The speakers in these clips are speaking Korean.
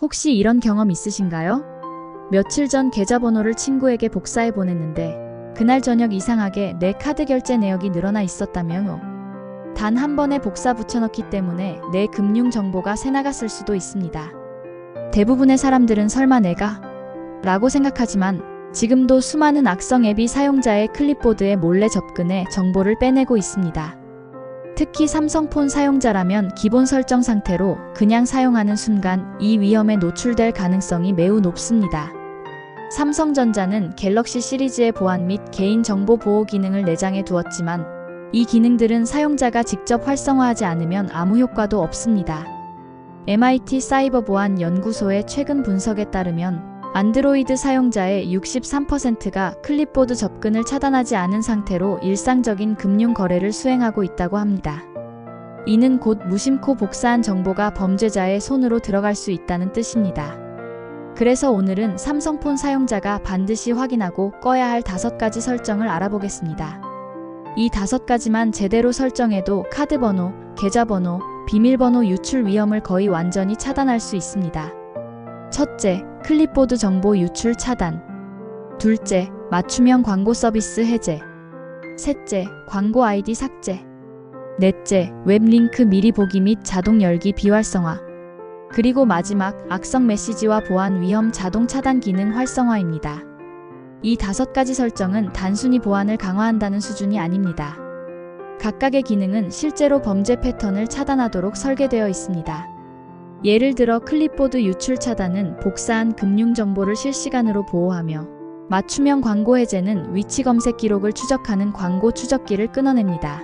혹시 이런 경험 있으신가요? 며칠 전 계좌번호를 친구에게 복사해 보냈는데 그날 저녁 이상하게 내 카드 결제 내역이 늘어나 있었다며요. 단 한 번에 복사 붙여넣기 때문에 내 금융 정보가 새나갔을 수도 있습니다. 대부분의 사람들은 설마 내가? 라고 생각하지만 지금도 수많은 악성 앱이 사용자의 클립보드에 몰래 접근해 정보를 빼내고 있습니다. 특히 삼성폰 사용자라면 기본 설정 상태로 그냥 사용하는 순간 이 위험에 노출될 가능성이 매우 높습니다. 삼성전자는 갤럭시 시리즈의 보안 및 개인정보 보호 기능을 내장해 두었지만 이 기능들은 사용자가 직접 활성화하지 않으면 아무 효과도 없습니다. MIT 사이버 보안 연구소의 최근 분석에 따르면 안드로이드 사용자의 63%가 클립보드 접근을 차단하지 않은 상태로 일상적인 금융 거래를 수행하고 있다고 합니다. 이는 곧 무심코 복사한 정보가 범죄자의 손으로 들어갈 수 있다는 뜻입니다. 그래서 오늘은 삼성폰 사용자가 반드시 확인하고 꺼야 할 5가지 설정을 알아보겠습니다. 이 5가지만 제대로 설정해도 카드번호, 계좌번호, 비밀번호 유출 위험을 거의 완전히 차단할 수 있습니다. 첫째, 클립보드 정보 유출 차단. 둘째, 맞춤형 광고 서비스 해제. 셋째, 광고 아이디 삭제. 넷째, 웹링크 미리 보기 및 자동 열기 비활성화. 그리고 마지막, 악성 메시지와 보안 위험 자동 차단 기능 활성화입니다. 이 5가지 설정은 단순히 보안을 강화한다는 수준이 아닙니다. 각각의 기능은 실제로 범죄 패턴을 차단하도록 설계되어 있습니다. 예를 들어 클립보드 유출 차단은 복사한 금융 정보를 실시간으로 보호하며 맞춤형 광고 해제는 위치 검색 기록을 추적하는 광고 추적기를 끊어냅니다.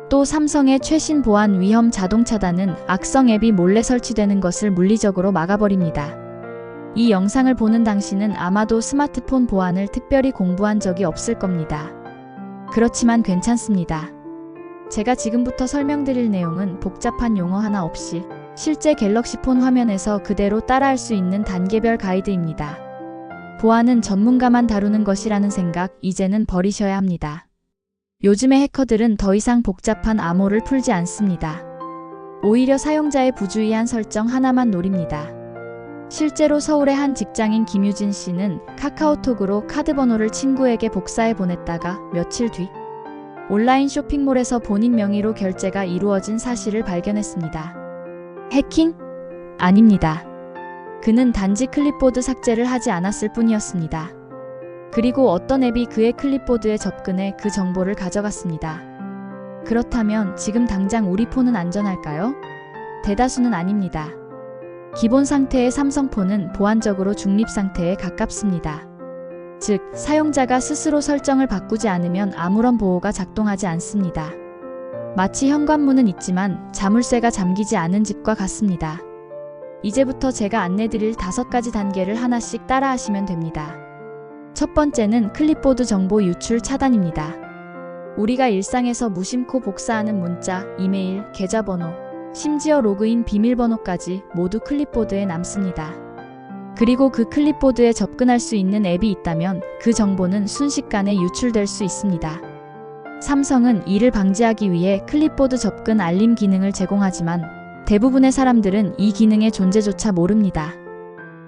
또 삼성의 최신 보안 위험 자동 차단은 악성 앱이 몰래 설치되는 것을 물리적으로 막아버립니다. 이 영상을 보는 당신은 아마도 스마트폰 보안을 특별히 공부한 적이 없을 겁니다. 그렇지만 괜찮습니다. 제가 지금부터 설명드릴 내용은 복잡한 용어 하나 없이 실제 갤럭시폰 화면에서 그대로 따라할 수 있는 단계별 가이드입니다. 보안은 전문가만 다루는 것이라는 생각 이제는 버리셔야 합니다. 요즘의 해커들은 더 이상 복잡한 암호를 풀지 않습니다. 오히려 사용자의 부주의한 설정 하나만 노립니다. 실제로 서울의 한 직장인 김유진 씨는 카카오톡으로 카드번호를 친구에게 복사해 보냈다가 며칠 뒤 온라인 쇼핑몰에서 본인 명의로 결제가 이루어진 사실을 발견했습니다. 해킹? 아닙니다. 그는 단지 클립보드 삭제를 하지 않았을 뿐이었습니다. 그리고 어떤 앱이 그의 클립보드에 접근해 그 정보를 가져갔습니다. 그렇다면 지금 당장 우리 폰은 안전할까요? 대다수는 아닙니다. 기본 상태의 삼성폰은 보안적으로 중립 상태에 가깝습니다. 즉, 사용자가 스스로 설정을 바꾸지 않으면 아무런 보호가 작동하지 않습니다. 마치 현관문은 있지만 자물쇠가 잠기지 않은 집과 같습니다. 이제부터 제가 안내드릴 5가지 단계를 하나씩 따라하시면 됩니다. 첫 번째는 클립보드 정보 유출 차단입니다. 우리가 일상에서 무심코 복사하는 문자, 이메일, 계좌번호, 심지어 로그인 비밀번호까지 모두 클립보드에 남습니다. 그리고 그 클립보드에 접근할 수 있는 앱이 있다면 그 정보는 순식간에 유출될 수 있습니다. 삼성은 이를 방지하기 위해 클립보드 접근 알림 기능을 제공하지만 대부분의 사람들은 이 기능의 존재조차 모릅니다.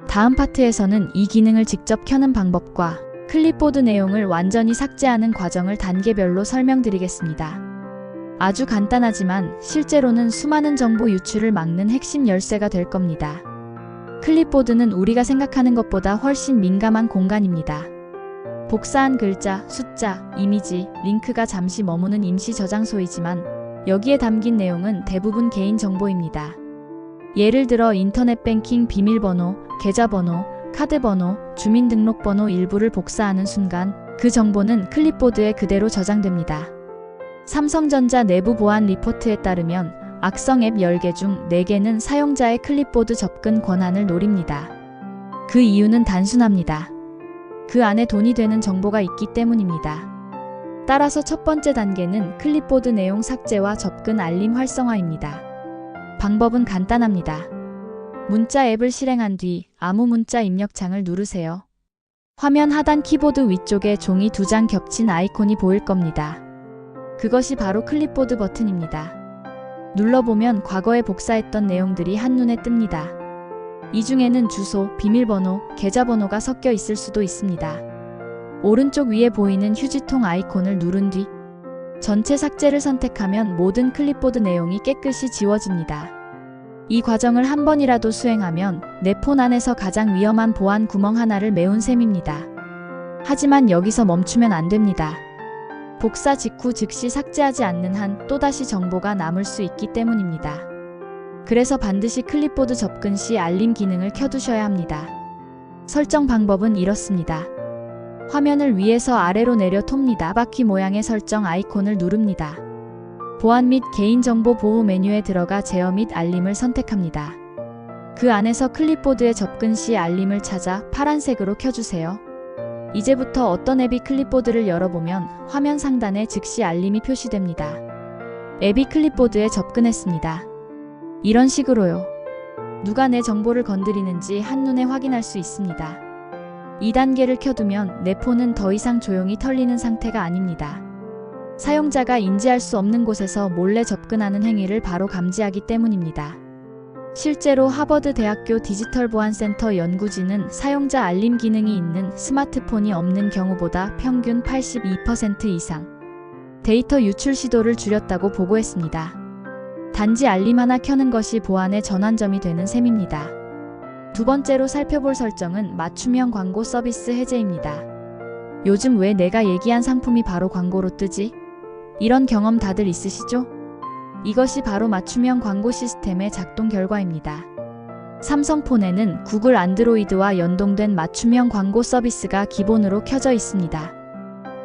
다음 파트에서는 이 기능을 직접 켜는 방법과 클립보드 내용을 완전히 삭제하는 과정을 단계별로 설명드리겠습니다. 아주 간단하지만 실제로는 수많은 정보 유출을 막는 핵심 열쇠가 될 겁니다. 클립보드는 우리가 생각하는 것보다 훨씬 민감한 공간입니다. 복사한 글자, 숫자, 이미지, 링크가 잠시 머무는 임시 저장소이지만 여기에 담긴 내용은 대부분 개인 정보입니다. 예를 들어 인터넷 뱅킹 비밀번호, 계좌번호, 카드번호, 주민등록번호 일부를 복사하는 순간 그 정보는 클립보드에 그대로 저장됩니다. 삼성전자 내부 보안 리포트에 따르면 악성 앱 10개 중 4개는 사용자의 클립보드 접근 권한을 노립니다. 그 이유는 단순합니다. 그 안에 돈이 되는 정보가 있기 때문입니다. 따라서 첫 번째 단계는 클립보드 내용 삭제와 접근 알림 활성화입니다. 방법은 간단합니다. 문자 앱을 실행한 뒤 아무 문자 입력창을 누르세요. 화면 하단 키보드 위쪽에 종이 2장 겹친 아이콘이 보일 겁니다. 그것이 바로 클립보드 버튼입니다. 눌러보면 과거에 복사했던 내용들이 한눈에 뜹니다. 이 중에는 주소, 비밀번호, 계좌번호가 섞여 있을 수도 있습니다. 오른쪽 위에 보이는 휴지통 아이콘을 누른 뒤 전체 삭제를 선택하면 모든 클립보드 내용이 깨끗이 지워집니다. 이 과정을 한 번이라도 수행하면 내 폰 안에서 가장 위험한 보안 구멍 하나를 메운 셈입니다. 하지만 여기서 멈추면 안 됩니다. 복사 직후 즉시 삭제하지 않는 한 또다시 정보가 남을 수 있기 때문입니다. 그래서 반드시 클립보드 접근 시 알림 기능을 켜두셔야 합니다. 설정 방법은 이렇습니다. 화면을 위에서 아래로 내려 톱니다. 바퀴 모양의 설정 아이콘을 누릅니다. 보안 및 개인정보 보호 메뉴에 들어가 제어 및 알림을 선택합니다. 그 안에서 클립보드에 접근 시 알림을 찾아 파란색으로 켜주세요. 이제부터 어떤 앱이 클립보드를 열어보면 화면 상단에 즉시 알림이 표시됩니다. 앱이 클립보드에 접근했습니다. 이런 식으로요. 누가 내 정보를 건드리는지 한눈에 확인할 수 있습니다. 2단계를 켜두면 내 폰은 더 이상 조용히 털리는 상태가 아닙니다. 사용자가 인지할 수 없는 곳에서 몰래 접근하는 행위를 바로 감지하기 때문입니다. 실제로 하버드 대학교 디지털 보안센터 연구진은 사용자 알림 기능이 있는 스마트폰이 없는 경우보다 평균 82% 이상 데이터 유출 시도를 줄였다고 보고했습니다. 단지 알림 하나 켜는 것이 보안의 전환점이 되는 셈입니다. 두 번째로 살펴볼 설정은 맞춤형 광고 서비스 해제입니다. 요즘 왜 내가 얘기한 상품이 바로 광고로 뜨지? 이런 경험 다들 있으시죠? 이것이 바로 맞춤형 광고 시스템의 작동 결과입니다. 삼성폰에는 구글 안드로이드와 연동된 맞춤형 광고 서비스가 기본으로 켜져 있습니다.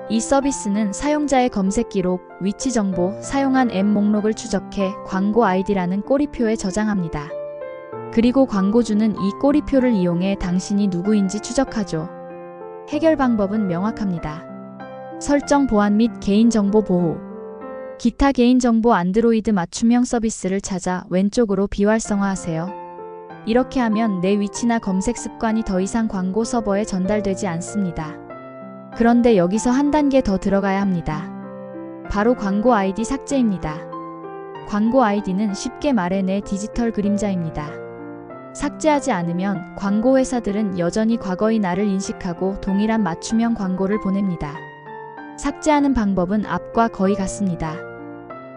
이 서비스는 사용자의 검색 기록, 위치 정보, 사용한 앱 목록을 추적해 광고 아이디라는 꼬리표에 저장합니다. 그리고 광고주는 이 꼬리표를 이용해 당신이 누구인지 추적하죠. 해결 방법은 명확합니다. 설정 보안 및 개인정보 보호. 기타 개인정보 안드로이드 맞춤형 서비스를 찾아 왼쪽으로 비활성화하세요. 이렇게 하면 내 위치나 검색 습관이 더 이상 광고 서버에 전달되지 않습니다. 그런데 여기서 한 단계 더 들어가야 합니다. 바로 광고 아이디 삭제입니다. 광고 아이디는 쉽게 말해 내 디지털 그림자입니다. 삭제하지 않으면 광고 회사들은 여전히 과거의 나를 인식하고 동일한 맞춤형 광고를 보냅니다. 삭제하는 방법은 앞과 거의 같습니다.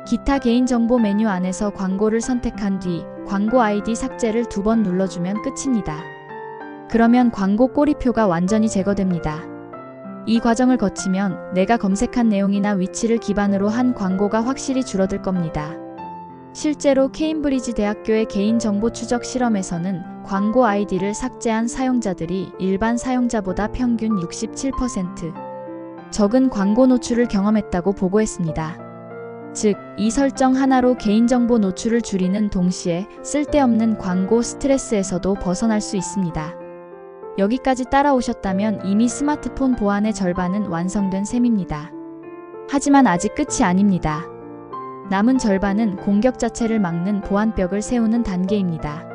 기타 개인정보 메뉴 안에서 광고를 선택한 뒤 광고 아이디 삭제를 2번 눌러주면 끝입니다. 그러면 광고 꼬리표가 완전히 제거됩니다. 이 과정을 거치면 내가 검색한 내용이나 위치를 기반으로 한 광고가 확실히 줄어들 겁니다. 실제로 케임브리지 대학교의 개인정보 추적 실험에서는 광고 아이디를 삭제한 사용자들이 일반 사용자보다 평균 67% 적은 광고 노출을 경험했다고 보고했습니다. 즉, 이 설정 하나로 개인정보 노출을 줄이는 동시에 쓸데없는 광고 스트레스에서도 벗어날 수 있습니다. 여기까지 따라오셨다면 이미 스마트폰 보안의 절반은 완성된 셈입니다. 하지만 아직 끝이 아닙니다. 남은 절반은 공격 자체를 막는 보안벽을 세우는 단계입니다.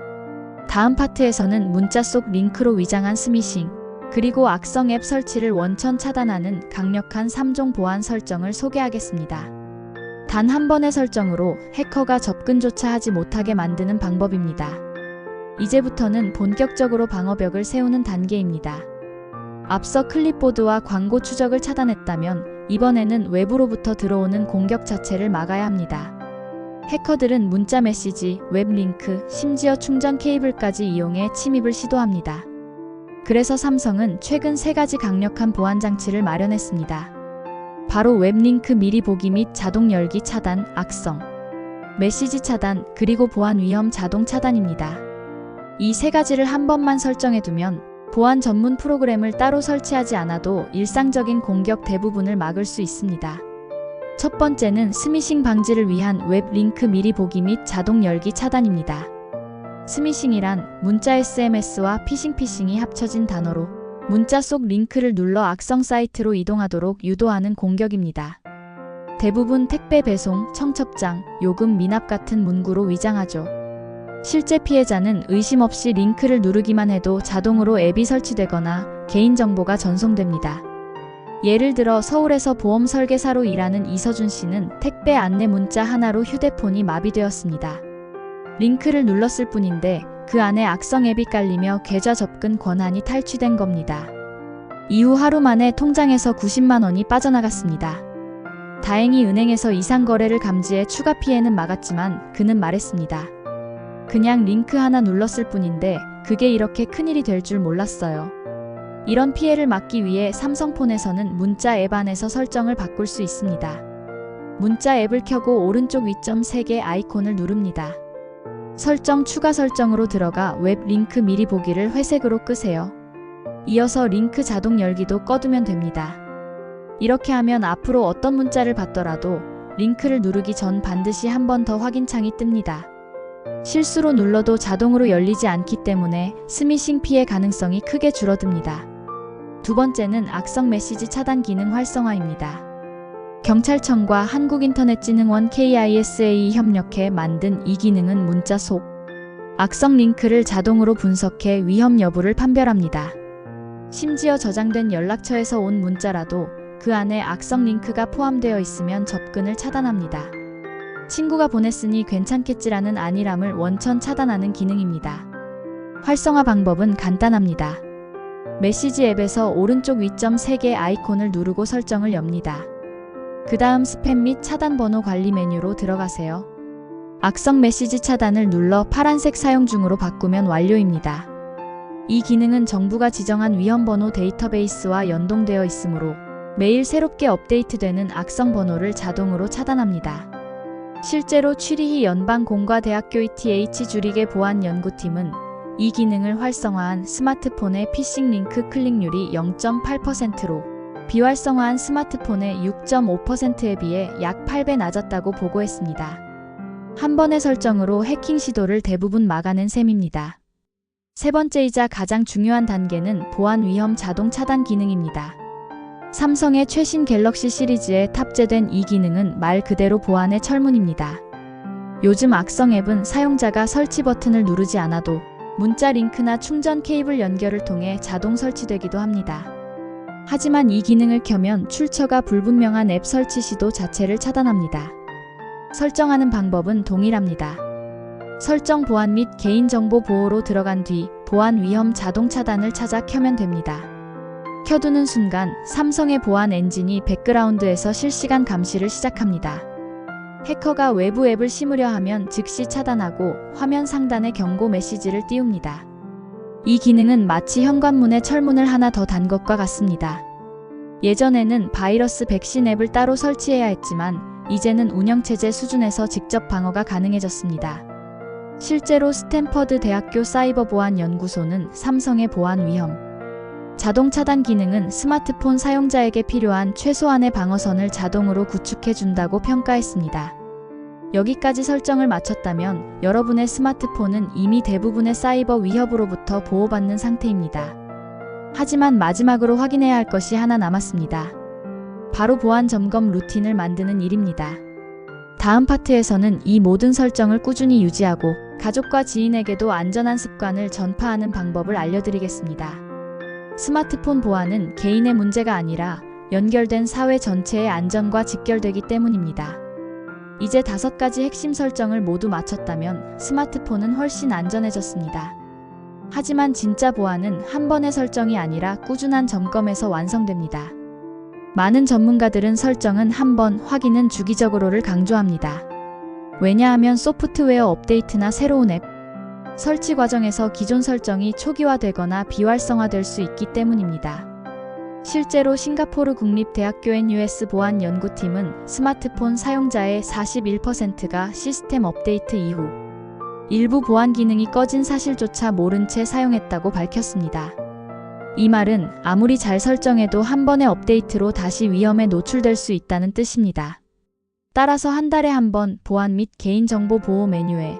다음 파트에서는 문자 속 링크로 위장한 스미싱, 그리고 악성 앱 설치를 원천 차단하는 강력한 3종 보안 설정을 소개하겠습니다. 단 한 번의 설정으로 해커가 접근조차 하지 못하게 만드는 방법입니다. 이제부터는 본격적으로 방어벽을 세우는 단계입니다. 앞서 클립보드와 광고 추적을 차단했다면 이번에는 외부로부터 들어오는 공격 자체를 막아야 합니다. 해커들은 문자 메시지, 웹링크, 심지어 충전 케이블까지 이용해 침입을 시도합니다. 그래서 삼성은 최근 3가지 강력한 보안 장치를 마련했습니다. 바로 웹링크 미리 보기 및 자동 열기 차단, 악성 메시지 차단, 그리고 보안 위험 자동 차단입니다. 이 3가지를 한 번만 설정해두면 보안 전문 프로그램을 따로 설치하지 않아도 일상적인 공격 대부분을 막을 수 있습니다. 첫 번째는 스미싱 방지를 위한 웹 링크 미리 보기 및 자동 열기 차단입니다. 스미싱이란 문자 SMS와 피싱이 합쳐진 단어로 문자 속 링크를 눌러 악성 사이트로 이동하도록 유도하는 공격입니다. 대부분 택배 배송, 청첩장, 요금 미납 같은 문구로 위장하죠. 실제 피해자는 의심 없이 링크를 누르기만 해도 자동으로 앱이 설치되거나 개인정보가 전송됩니다. 예를 들어 서울에서 보험 설계사로 일하는 이서준 씨는 택배 안내 문자 하나로 휴대폰이 마비되었습니다. 링크를 눌렀을 뿐인데 그 안에 악성 앱이 깔리며 계좌 접근 권한이 탈취된 겁니다. 이후 하루 만에 통장에서 90만 원이 빠져나갔습니다. 다행히 은행에서 이상 거래를 감지해 추가 피해는 막았지만 그는 말했습니다. 그냥 링크 하나 눌렀을 뿐인데 그게 이렇게 큰일이 될 줄 몰랐어요. 이런 피해를 막기 위해 삼성폰에서는 문자 앱 안에서 설정을 바꿀 수 있습니다. 문자 앱을 켜고 오른쪽 위점 3개 아이콘을 누릅니다. 설정 추가 설정으로 들어가 웹 링크 미리 보기를 회색으로 끄세요. 이어서 링크 자동 열기도 꺼두면 됩니다. 이렇게 하면 앞으로 어떤 문자를 받더라도 링크를 누르기 전 반드시 한 번 더 확인창이 뜹니다. 실수로 눌러도 자동으로 열리지 않기 때문에 스미싱 피해 가능성이 크게 줄어듭니다. 두 번째는 악성 메시지 차단 기능 활성화입니다. 경찰청과 한국인터넷진흥원 KISA 협력해 만든 이 기능은 문자 속 악성 링크를 자동으로 분석해 위험 여부를 판별합니다. 심지어 저장된 연락처에서 온 문자라도 그 안에 악성 링크가 포함되어 있으면 접근을 차단합니다. 친구가 보냈으니 괜찮겠지라는 안일함을 원천 차단하는 기능입니다. 활성화 방법은 간단합니다. 메시지 앱에서 오른쪽 위점 3개 아이콘을 누르고 설정을 엽니다. 그 다음 스팸 및 차단 번호 관리 메뉴로 들어가세요. 악성 메시지 차단을 눌러 파란색 사용 중으로 바꾸면 완료입니다. 이 기능은 정부가 지정한 위험번호 데이터베이스와 연동되어 있으므로 매일 새롭게 업데이트되는 악성 번호를 자동으로 차단합니다. 실제로 취리히 연방공과대학교 ETH 주리게 보안연구팀은 이 기능을 활성화한 스마트폰의 피싱 링크 클릭률이 0.8%로 비활성화한 스마트폰의 6.5%에 비해 약 8배 낮았다고 보고했습니다. 한 번의 설정으로 해킹 시도를 대부분 막아낸 셈입니다. 세 번째이자 가장 중요한 단계는 보안 위험 자동 차단 기능입니다. 삼성의 최신 갤럭시 시리즈에 탑재된 이 기능은 말 그대로 보안의 철문입니다. 요즘 악성 앱은 사용자가 설치 버튼을 누르지 않아도 문자 링크나 충전 케이블 연결을 통해 자동 설치되기도 합니다. 하지만 이 기능을 켜면 출처가 불분명한 앱 설치 시도 자체를 차단합니다. 설정하는 방법은 동일합니다. 설정 보안 및 개인정보 보호로 들어간 뒤 보안 위험 자동 차단을 찾아 켜면 됩니다. 켜두는 순간 삼성의 보안 엔진이 백그라운드에서 실시간 감시를 시작합니다. 해커가 외부 앱을 심으려 하면 즉시 차단하고 화면 상단에 경고 메시지를 띄웁니다. 이 기능은 마치 현관문에 철문을 하나 더 단 것과 같습니다. 예전에는 바이러스 백신 앱을 따로 설치해야 했지만 이제는 운영체제 수준에서 직접 방어가 가능해졌습니다. 실제로 스탠퍼드 대학교 사이버보안연구소는 삼성의 보안 위험 자동 차단 기능은 스마트폰 사용자에게 필요한 최소한의 방어선을 자동으로 구축해준다고 평가했습니다. 여기까지 설정을 마쳤다면 여러분의 스마트폰은 이미 대부분의 사이버 위협으로부터 보호받는 상태입니다. 하지만 마지막으로 확인해야 할 것이 하나 남았습니다. 바로 보안 점검 루틴을 만드는 일입니다. 다음 파트에서는 이 모든 설정을 꾸준히 유지하고 가족과 지인에게도 안전한 습관을 전파하는 방법을 알려드리겠습니다. 스마트폰 보안은 개인의 문제가 아니라 연결된 사회 전체의 안전과 직결되기 때문입니다. 이제 5가지 핵심 설정을 모두 마쳤다면 스마트폰은 훨씬 안전해졌습니다. 하지만 진짜 보안은 한 번의 설정이 아니라 꾸준한 점검에서 완성됩니다. 많은 전문가들은 설정은 한 번, 확인은 주기적으로를 강조합니다. 왜냐하면 소프트웨어 업데이트나 새로운 앱 설치 과정에서 기존 설정이 초기화되거나 비활성화될 수 있기 때문입니다. 실제로 싱가포르 국립대학교 NUS 보안연구팀은 스마트폰 사용자의 41%가 시스템 업데이트 이후 일부 보안 기능이 꺼진 사실조차 모른 채 사용했다고 밝혔습니다. 이 말은 아무리 잘 설정해도 한 번의 업데이트로 다시 위험에 노출될 수 있다는 뜻입니다. 따라서 한 달에 한 번 보안 및 개인정보 보호 메뉴에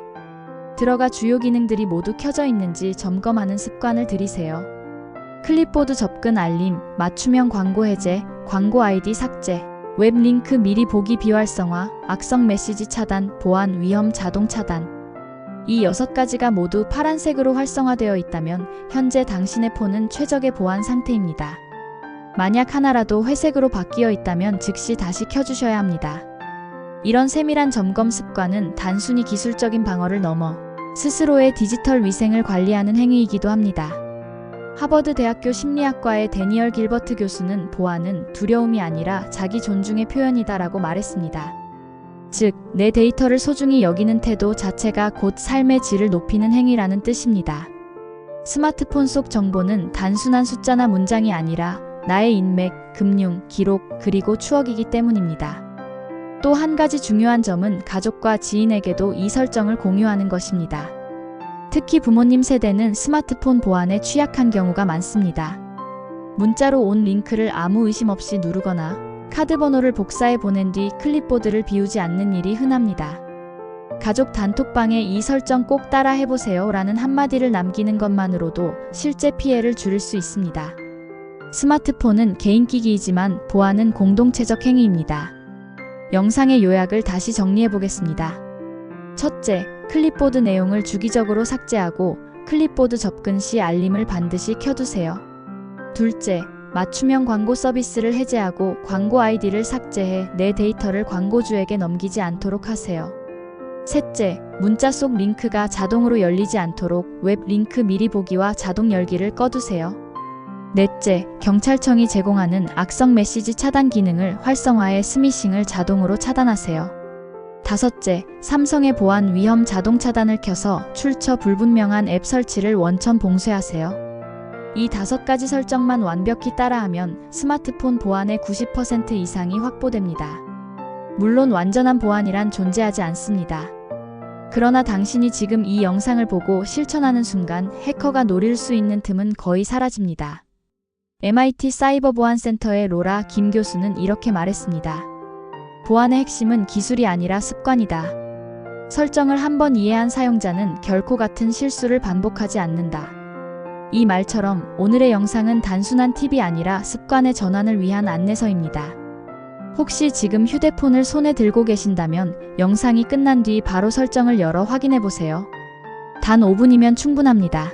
들어가 주요 기능들이 모두 켜져 있는지 점검하는 습관을 들이세요. 클립보드 접근 알림, 맞춤형 광고 해제, 광고 아이디 삭제, 웹 링크 미리 보기 비활성화, 악성 메시지 차단, 보안 위험 자동 차단. 이 6가지가 모두 파란색으로 활성화되어 있다면 현재 당신의 폰은 최적의 보안 상태입니다. 만약 하나라도 회색으로 바뀌어 있다면 즉시 다시 켜주셔야 합니다. 이런 세밀한 점검 습관은 단순히 기술적인 방어를 넘어 스스로의 디지털 위생을 관리하는 행위이기도 합니다. 하버드 대학교 심리학과의 데니얼 길버트 교수는 보안은 두려움이 아니라 자기 존중의 표현이다라고 말했습니다. 즉, 내 데이터를 소중히 여기는 태도 자체가 곧 삶의 질을 높이는 행위라는 뜻입니다. 스마트폰 속 정보는 단순한 숫자나 문장이 아니라 나의 인맥, 금융, 기록, 그리고 추억이기 때문입니다. 또 한 가지 중요한 점은 가족과 지인에게도 이 설정을 공유하는 것입니다. 특히 부모님 세대는 스마트폰 보안에 취약한 경우가 많습니다. 문자로 온 링크를 아무 의심 없이 누르거나 카드 번호를 복사해 보낸 뒤 클립보드를 비우지 않는 일이 흔합니다. 가족 단톡방에 이 설정 꼭 따라 해보세요 라는 한마디를 남기는 것만으로도 실제 피해를 줄일 수 있습니다. 스마트폰은 개인기기이지만 보안은 공동체적 행위입니다. 영상의 요약을 다시 정리해 보겠습니다. 첫째, 클립보드 내용을 주기적으로 삭제하고 클립보드 접근 시 알림을 반드시 켜두세요. 둘째, 맞춤형 광고 서비스를 해제하고 광고 아이디를 삭제해 내 데이터를 광고주에게 넘기지 않도록 하세요. 셋째, 문자 속 링크가 자동으로 열리지 않도록 웹 링크 미리 보기와 자동 열기를 꺼두세요. 넷째, 경찰청이 제공하는 악성 메시지 차단 기능을 활성화해 스미싱을 자동으로 차단하세요. 다섯째, 삼성의 보안 위험 자동 차단을 켜서 출처 불분명한 앱 설치를 원천 봉쇄하세요. 이 5가지 설정만 완벽히 따라하면 스마트폰 보안의 90% 이상이 확보됩니다. 물론 완전한 보안이란 존재하지 않습니다. 그러나 당신이 지금 이 영상을 보고 실천하는 순간 해커가 노릴 수 있는 틈은 거의 사라집니다. MIT 사이버보안센터의 로라 김 교수는 이렇게 말했습니다. 보안의 핵심은 기술이 아니라 습관이다. 설정을 한번 이해한 사용자는 결코 같은 실수를 반복하지 않는다. 이 말처럼 오늘의 영상은 단순한 팁이 아니라 습관의 전환을 위한 안내서입니다. 혹시 지금 휴대폰을 손에 들고 계신다면 영상이 끝난 뒤 바로 설정을 열어 확인해 보세요. 단 5분이면 충분합니다.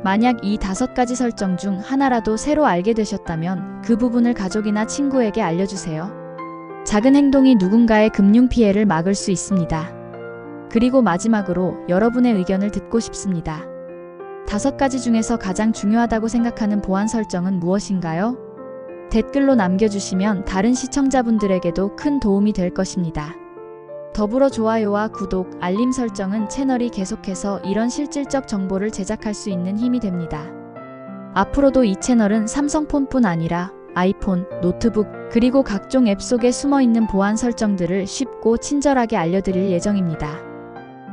만약 이 5가지 설정 중 하나라도 새로 알게 되셨다면 그 부분을 가족이나 친구에게 알려주세요. 작은 행동이 누군가의 금융 피해를 막을 수 있습니다. 그리고 마지막으로 여러분의 의견을 듣고 싶습니다. 5가지 중에서 가장 중요하다고 생각하는 보안 설정은 무엇인가요? 댓글로 남겨주시면 다른 시청자분들에게도 큰 도움이 될 것입니다. 더불어 좋아요와 구독, 알림 설정은 채널이 계속해서 이런 실질적 정보를 제작할 수 있는 힘이 됩니다. 앞으로도 이 채널은 삼성폰뿐 아니라 아이폰, 노트북, 그리고 각종 앱 속에 숨어있는 보안 설정들을 쉽고 친절하게 알려드릴 예정입니다.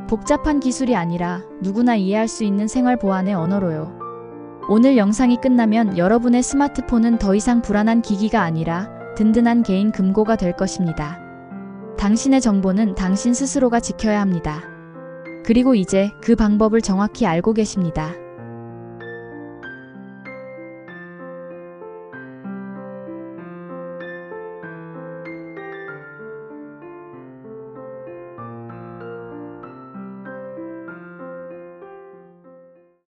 복잡한 기술이 아니라 누구나 이해할 수 있는 생활 보안의 언어로요. 오늘 영상이 끝나면 여러분의 스마트폰은 더 이상 불안한 기기가 아니라 든든한 개인 금고가 될 것입니다. 당신의 정보는 당신 스스로가 지켜야 합니다. 그리고 이제 그 방법을 정확히 알고 계십니다.